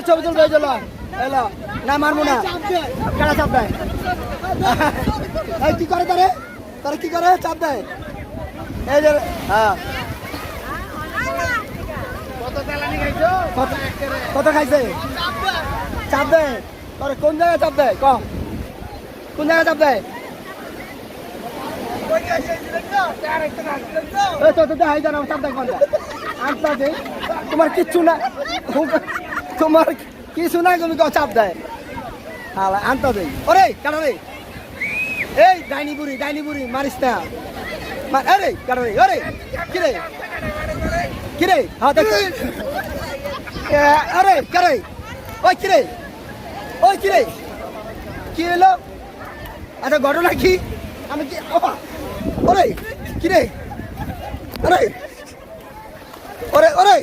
ছবি তুলবে চলো এলো না মারবো না কেনা চাপ দেয় কি করে তারে তারা কি করে চাপ দেয় এই যে হ্যাঁ কত খাইছে চাপ দেয় তোর কোন জায়গায় চাপ দেয় ক কোন জায়গায় চাপ দেয় তোমার কিচ্ছু না তোমার কিছু না তুমি চাপ দেয় আনতে দেই ওরে কাটা রে এই ডাইনি বুড়ি মারিস না আরে কাটা রে ওরে কিরে হ্যাঁ দেখ আরে কারে ওই কিরে কি হলো আচ্ছা ঘটনা কি আমি কি ওরে কিরে আরে ওরে